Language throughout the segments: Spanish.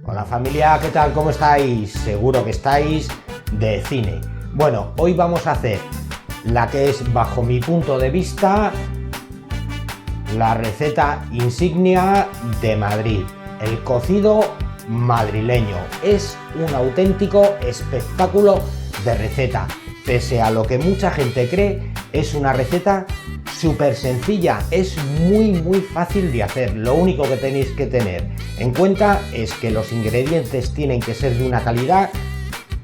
Hola familia, ¿qué tal? ¿Cómo estáis? Seguro que estáis de cine. Bueno, hoy vamos a hacer la que es, bajo mi punto de vista, la receta insignia de Madrid, el cocido madrileño. Es un auténtico espectáculo de receta. Pese a lo que mucha gente cree, es una receta súper sencilla, es muy fácil de hacer. Lo único que tenéis que tener en cuenta es que los ingredientes tienen que ser de una calidad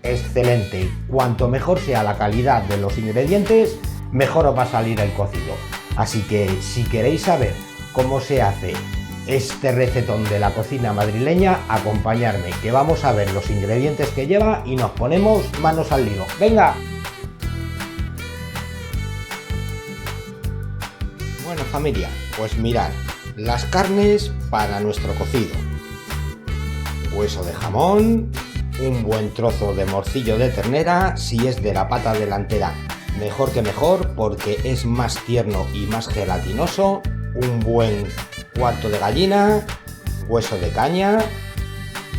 excelente. Cuanto mejor sea la calidad de los ingredientes, mejor os va a salir el cocido. Así que si queréis saber cómo se hace este recetón de la cocina madrileña, acompañarme, que vamos a ver los ingredientes que lleva y nos ponemos manos al lío. ¡Venga! Bueno familia, pues mirad, las carnes para nuestro cocido: hueso de jamón, un buen trozo de morcillo de ternera, si es de la pata delantera mejor que mejor porque es más tierno y más gelatinoso, un buen cuarto de gallina, hueso de caña,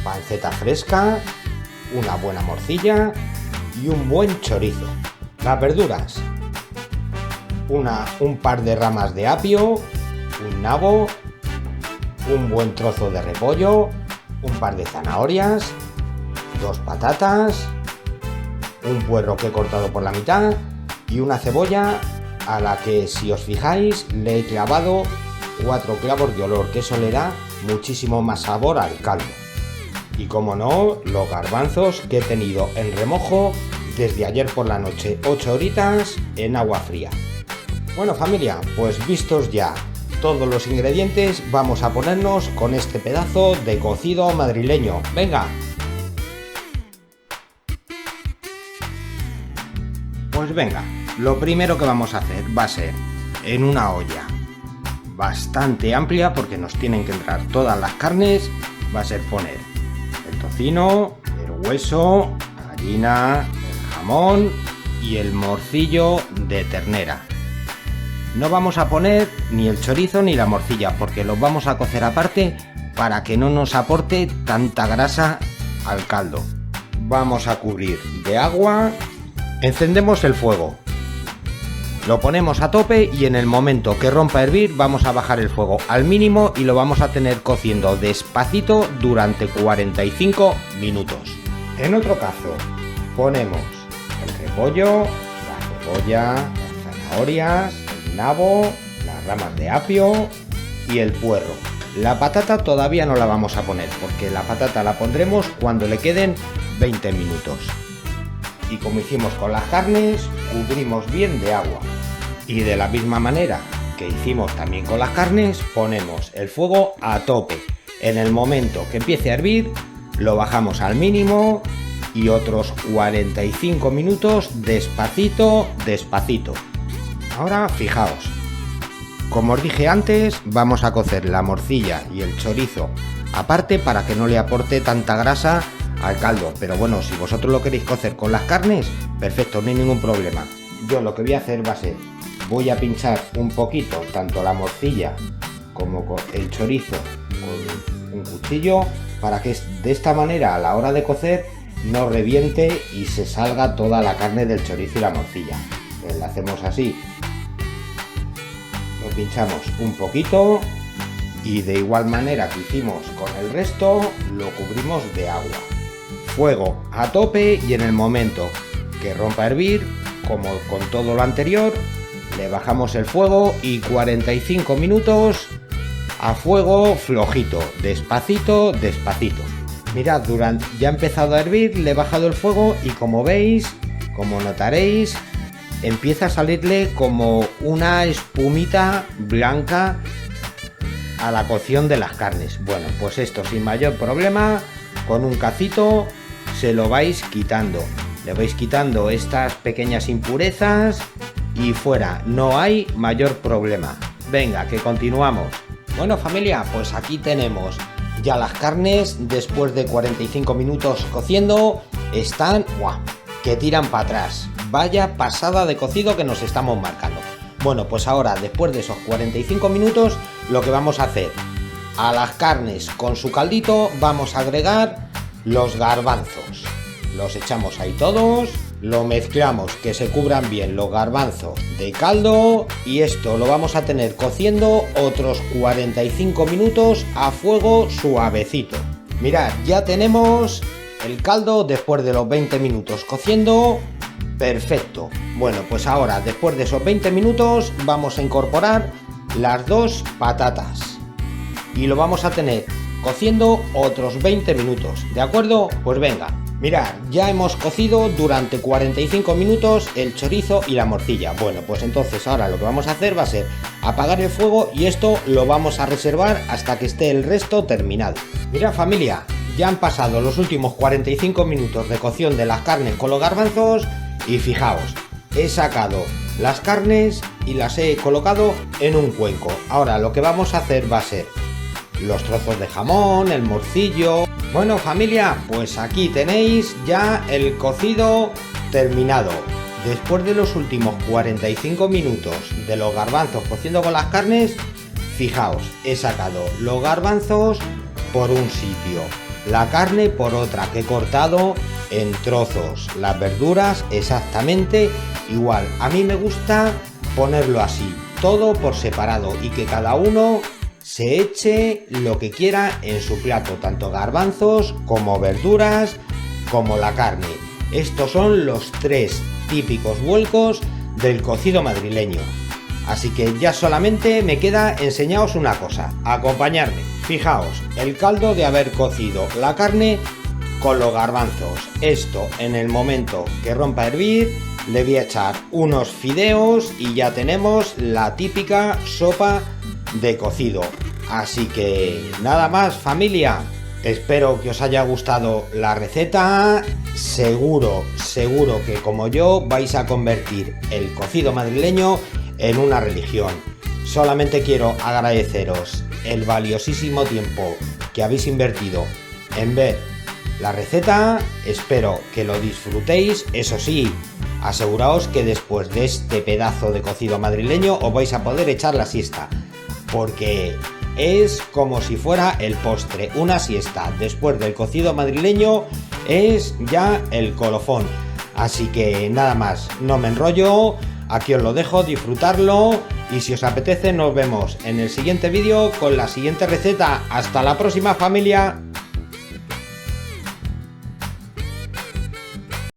panceta fresca, una buena morcilla y un buen chorizo. Las verduras: un par de ramas de apio, un nabo, un buen trozo de repollo, un par de zanahorias, 2 patatas, un puerro que he cortado por la mitad y una cebolla a la que, si os fijáis, le he clavado 4 clavos de olor, que eso le da muchísimo más sabor al caldo. Y como no, los garbanzos que he tenido en remojo desde ayer por la noche, 8 horitas en agua fría. Bueno familia, pues vistos ya todos los ingredientes, vamos a ponernos con este pedazo de cocido madrileño. ¡Venga! Pues venga, lo primero que vamos a hacer va a ser, en una olla bastante amplia, porque nos tienen que entrar todas las carnes, va a ser poner el tocino, el hueso, la gallina, el jamón y el morcillo de ternera. No vamos a poner ni el chorizo ni la morcilla, porque los vamos a cocer aparte para que no nos aporte tanta grasa al caldo. Vamos a cubrir de agua, encendemos el fuego, lo ponemos a tope y en el momento que rompa a hervir vamos a bajar el fuego al mínimo y lo vamos a tener cociendo despacito durante 45 minutos. En otro caso, ponemos el repollo, la cebolla, las zanahorias, nabo, las ramas de apio y el puerro. La patata todavía no la vamos a poner porque la patata la pondremos cuando le queden 20 minutos. Y como hicimos con las carnes, cubrimos bien de agua. Y de la misma manera que hicimos también con las carnes, ponemos el fuego a tope. En el momento que empiece a hervir, lo bajamos al mínimo y otros 45 minutos despacito. Ahora fijaos, como os dije antes, vamos a cocer la morcilla y el chorizo aparte para que no le aporte tanta grasa al caldo. Pero bueno, si vosotros lo queréis cocer con las carnes, perfecto, no hay ningún problema. Yo lo que voy a hacer va a ser, voy a pinchar un poquito tanto la morcilla como el chorizo con un cuchillo para que de esta manera a la hora de cocer no reviente y se salga toda la carne del chorizo y la morcilla. Pues la hacemos así. Lo pinchamos un poquito y de igual manera que hicimos con el resto, lo cubrimos de agua. Fuego a tope y en el momento que rompa a hervir, como con todo lo anterior, le bajamos el fuego y 45 minutos a fuego flojito, despacito. Mirad, ya ha empezado a hervir, le he bajado el fuego y como veis, como notaréis, empieza a salirle como una espumita blanca a la cocción de las carnes. Bueno, pues esto sin mayor problema, con un cacito se lo vais quitando. Le vais quitando estas pequeñas impurezas y fuera, no hay mayor problema. Venga, que continuamos. Bueno familia, pues aquí tenemos ya las carnes después de 45 minutos cociendo. Están, ¡guau!, que tiran para atrás. Vaya pasada de cocido que nos estamos marcando. Bueno, pues ahora, después de esos 45 minutos, lo que vamos a hacer, a las carnes con su caldito vamos a agregar los garbanzos. Los echamos ahí todos, lo mezclamos que se cubran bien los garbanzos de caldo y esto lo vamos a tener cociendo otros 45 minutos a fuego suavecito. Mirad, ya tenemos el caldo después de los 20 minutos cociendo. Perfecto. Bueno, pues ahora después de esos 20 minutos vamos a incorporar las dos patatas y lo vamos a tener cociendo otros 20 minutos, ¿de acuerdo? Pues venga, mirad, ya hemos cocido durante 45 minutos el chorizo y la morcilla. Bueno, pues entonces ahora lo que vamos a hacer va a ser apagar el fuego y esto lo vamos a reservar hasta que esté el resto terminado. Mirad familia, ya han pasado los últimos 45 minutos de cocción de las carnes con los garbanzos y fijaos, he sacado las carnes y las he colocado en un cuenco. Ahora lo que vamos a hacer va a ser los trozos de jamón, el morcillo. Bueno familia, pues aquí tenéis ya el cocido terminado. Después de los últimos 45 minutos de los garbanzos cociendo con las carnes, fijaos, he sacado los garbanzos por un sitio, la carne por otra, que he cortado en trozos, las verduras exactamente igual. A mí me gusta ponerlo así, todo por separado y que cada uno se eche lo que quiera en su plato, tanto garbanzos como verduras como la carne. Estos son los tres típicos vuelcos del cocido madrileño. Así que ya solamente me queda enseñaros una cosa, acompañarme. Fijaos, el caldo de haber cocido la carne con los garbanzos. Esto en el momento que rompa a hervir le voy a echar unos fideos y ya tenemos la típica sopa de cocido. Así que nada más familia, espero que os haya gustado la receta. Seguro que como yo vais a convertir el cocido madrileño en una religión. Solamente quiero agradeceros el valiosísimo tiempo que habéis invertido en ver la receta. Espero que lo disfrutéis. Eso sí, aseguraos que después de este pedazo de cocido madrileño os vais a poder echar la siesta, porque es como si fuera el postre. Una siesta después del cocido madrileño es ya el colofón. Así que nada más, no me enrollo, aquí os lo dejo, disfrutarlo y si os apetece nos vemos en el siguiente vídeo con la siguiente receta. Hasta la próxima familia.